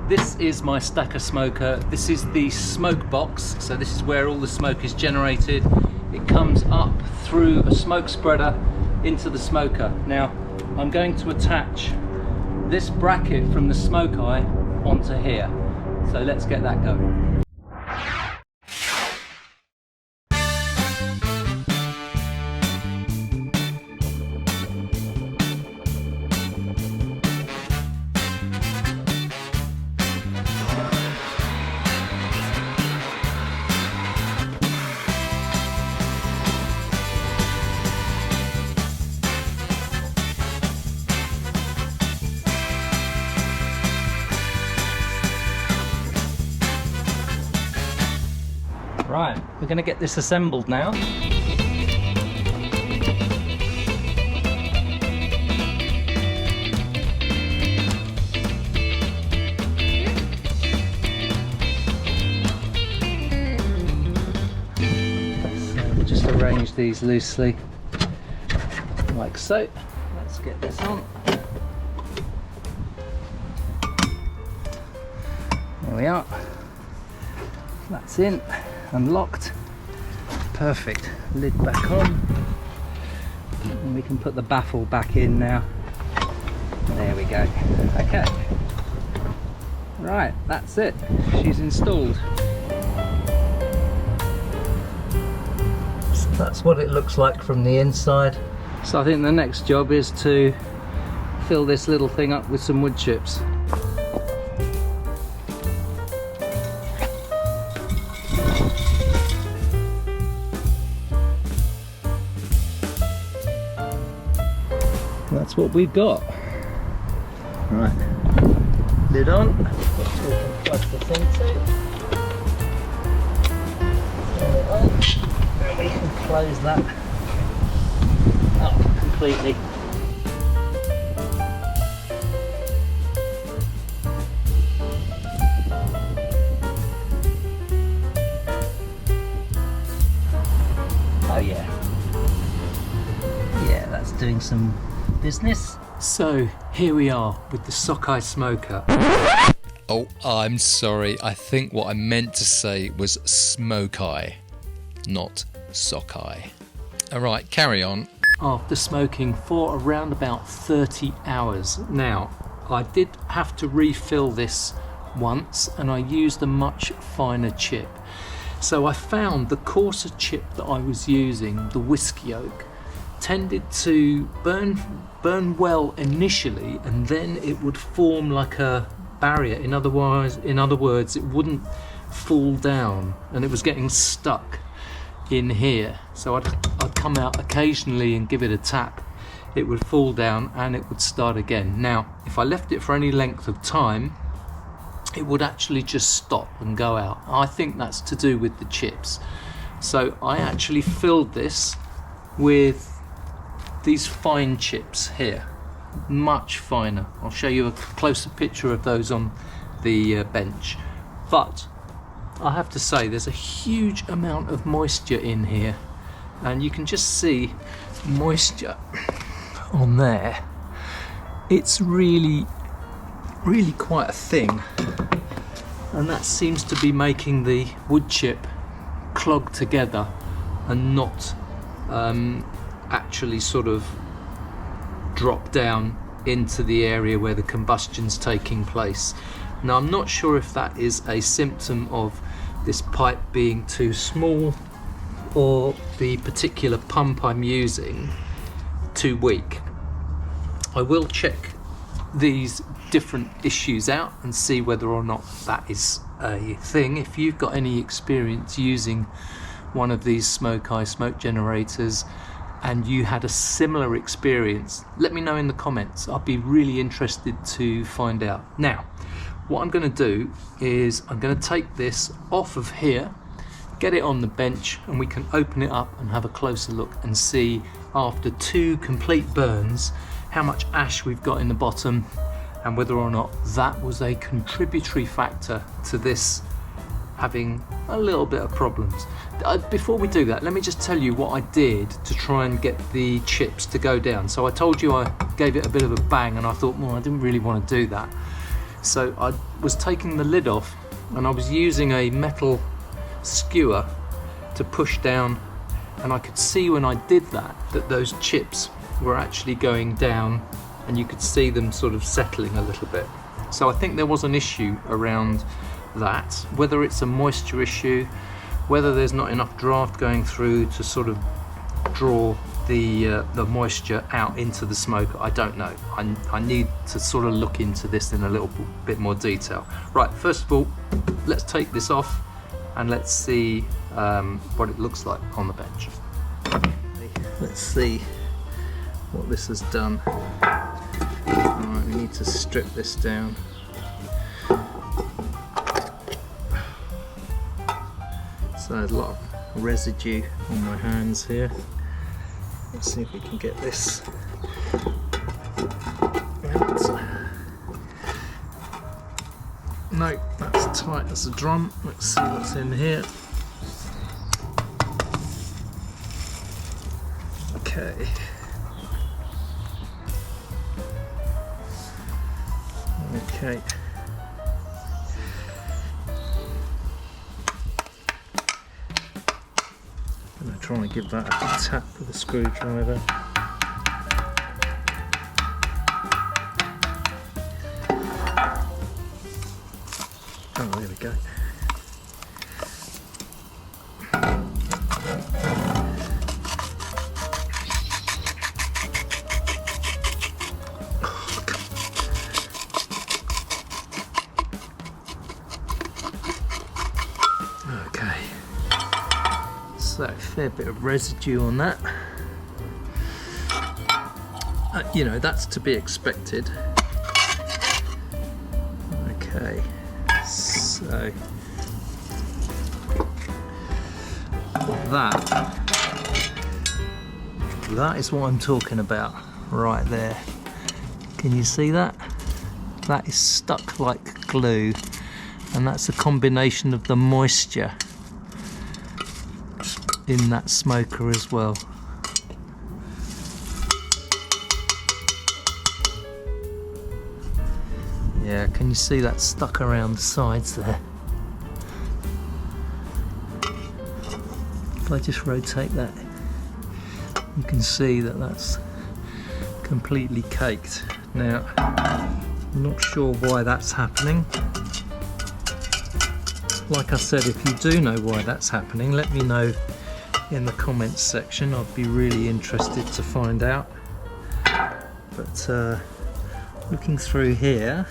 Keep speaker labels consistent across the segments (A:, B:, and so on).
A: this is my stacker smoker. This is the smoke box, so this is where all the smoke is generated. It comes up through a smoke spreader into the smoker. Now I'm going to attach this bracket from the Smokai onto here, so let's get that going. Right, we're going to get this assembled now. So we'll just arrange these loosely, like so. Let's get this on. There we are. That's in. Unlocked. Perfect. Lid back on. And we can put the baffle back in now. There we go. Okay. Right, that's it. She's installed. So that's what it looks like from the inside. So I think the next job is to fill this little thing up with some wood chips. That's what we've got. Right, lid on, which we can plug this into. Turn it on, and we can close that up completely. Oh yeah. Yeah, that's doing some business. So here we are with the Smokai smoker.
B: Oh, I'm sorry. I think what I meant to say was Smokai, not Smokai. All right, carry on.
A: After smoking for around about 30 hours. Now, I did have to refill this once and I used a much finer chip. So I found the coarser chip that I was using, the whiskey oak, tended to burn well initially, and then it would form like a barrier. In other words, it wouldn't fall down, and it was getting stuck in here. So I'd come out occasionally and give it a tap. It would fall down and it would start again. Now, if I left it for any length of time, it would actually just stop and go out. I think that's to do with the chips. So I actually filled this with these fine chips here, much finer. I'll show you a closer picture of those on the bench. But I have to say there's a huge amount of moisture in here, and you can just see moisture on there. It's really quite a thing, and that seems to be making the wood chip clog together and not actually sort of drop down into the area where the combustion's taking place. Now, I'm not sure if that is a symptom of this pipe being too small or the particular pump I'm using too weak. I will check these different issues out and see whether or not that is a thing. If you've got any experience using one of these Smokai smoke generators and you had a similar experience, let me know in the comments. I'll be really interested to find out. Now, what I'm going to do is I'm going to take this off of here, get it on the bench, and we can open it up and have a closer look and see, after 2 complete burns, how much ash we've got in the bottom and whether or not that was a contributory factor to this having a little bit of problems. Before we do that, let me just tell you what I did to try and get the chips to go down. So I told you I gave it a bit of a bang, and I thought, well, I didn't really want to do that. So I was taking the lid off and I was using a metal skewer to push down, and I could see when I did that those chips were actually going down, and you could see them sort of settling a little bit. So I think there was an issue around that, whether it's a moisture issue, whether there's not enough draft going through to sort of draw the moisture out into the smoker. I don't know. I need to sort of look into this in a little bit more detail. Right, first of all, let's take this off and let's see what it looks like on the bench. Let's see what this has done. Alright, we need to strip this down. So there's a lot of residue on my hands here. Let's see if we can get this out. No, that's tight as a drum. Let's see what's in here. Okay. Okay. I'm trying to give that a tap with a screwdriver. Oh, there we go. Okay. So a fair bit of residue on that. You know, that's to be expected. Okay, so that is what I'm talking about right there. Can you see that? That is stuck like glue, and that's a combination of the moisture in that smoker as well. Yeah, can you see that stuck around the sides there? If I just rotate that, you can see that that's completely caked. Now, I'm not sure why that's happening. Like I said, if you do know why that's happening, let me know in the comments section. I'd be really interested to find out. But looking through here,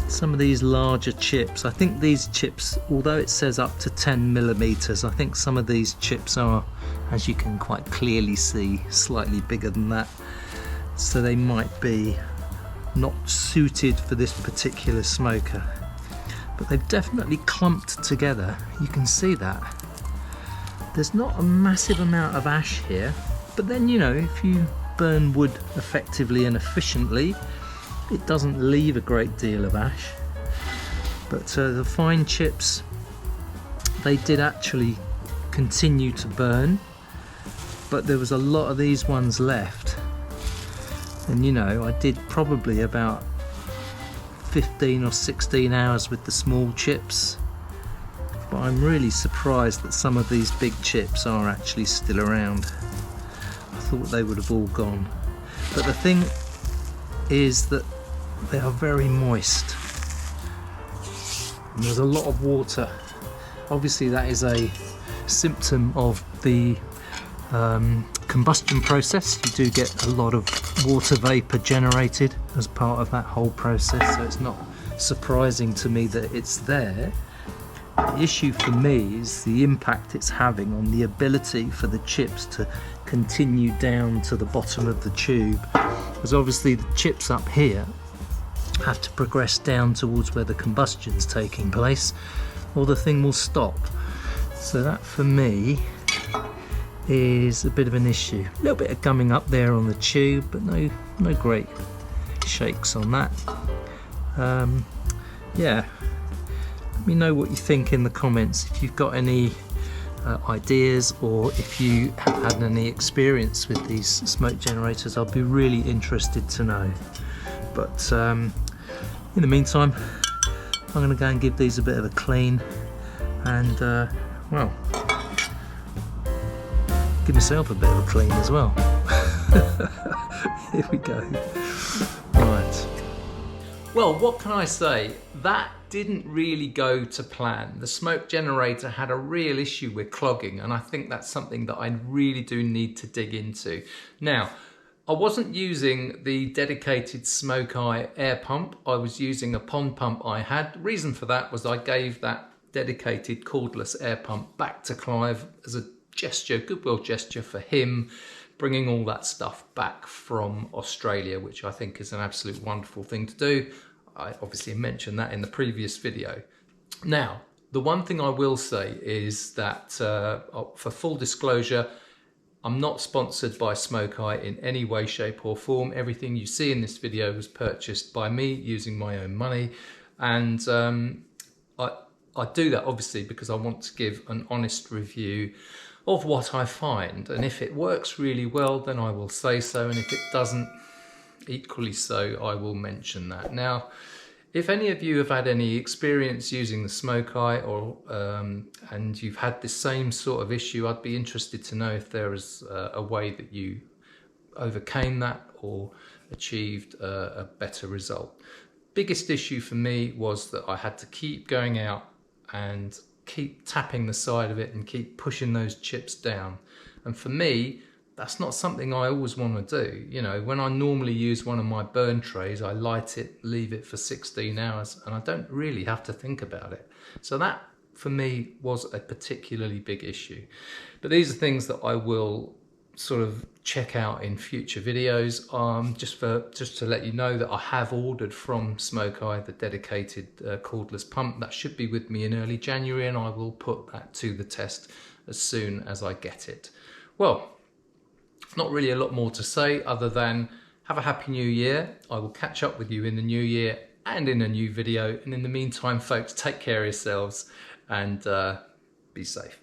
A: some of these larger chips, I think these chips, although it says up to 10 millimeters, I think some of these chips are, as you can quite clearly see, slightly bigger than that. So they might be not suited for this particular smoker. But they've definitely clumped together. You can see that. There's not a massive amount of ash here, but then, you know, if you burn wood effectively and efficiently, it doesn't leave a great deal of ash. But the fine chips, they did actually continue to burn, but there was a lot of these ones left. And you know, I did probably about 15 or 16 hours with the small chips, but I'm really surprised that some of these big chips are actually still around. I thought they would have all gone. But the thing is that they are very moist. And there's a lot of water. Obviously that is a symptom of the combustion process. You do get a lot of water vapor generated as part of that whole process, so it's not surprising to me that it's there. The issue for me is the impact it's having on the ability for the chips to continue down to the bottom of the tube, because obviously the chips up here have to progress down towards where the combustion's taking place, or the thing will stop. So that for me is a bit of an issue. A little bit of gumming up there on the tube, but no great shakes on that. Yeah, let me know what you think in the comments if you've got any ideas, or if you have had any experience with these smoke generators. I'll be really interested to know. But In the meantime, I'm going to go and give these a bit of a clean and, well, give myself a bit of a clean as well. Here we go. Right. Well, what can I say? That didn't really go to plan. The smoke generator had a real issue with clogging, and I think that's something that I really do need to dig into. Now, I wasn't using the dedicated Smokai air pump. I was using a pond pump I had. The reason for that was I gave that dedicated cordless air pump back to Clive as a gesture, goodwill gesture for him, bringing all that stuff back from Australia, which I think is an absolute wonderful thing to do. I obviously mentioned that in the previous video. Now, the one thing I will say is that for full disclosure, I'm not sponsored by Smokai in any way, shape or form. Everything you see in this video was purchased by me using my own money. And I do that obviously because I want to give an honest review of what I find. And if it works really well, then I will say so. And if it doesn't, equally so, I will mention that. Now, if any of you have had any experience using the Smokai or and you've had the same sort of issue, I'd be interested to know if there is a way that you overcame that or achieved a better result. Biggest issue for me was that I had to keep going out and keep tapping the side of it and keep pushing those chips down. And for me, that's not something I always want to do. You know, when I normally use one of my burn trays, I light it, leave it for 16 hours, and I don't really have to think about it. So that, for me, was a particularly big issue. But these are things that I will sort of check out in future videos. Just to let you know that I have ordered from Smokai the dedicated cordless pump. That should be with me in early January, and I will put that to the test as soon as I get it. Well, not really a lot more to say other than have a happy new year. I will catch up with you in the new year and in a new video. And in the meantime, folks, take care of yourselves and be safe.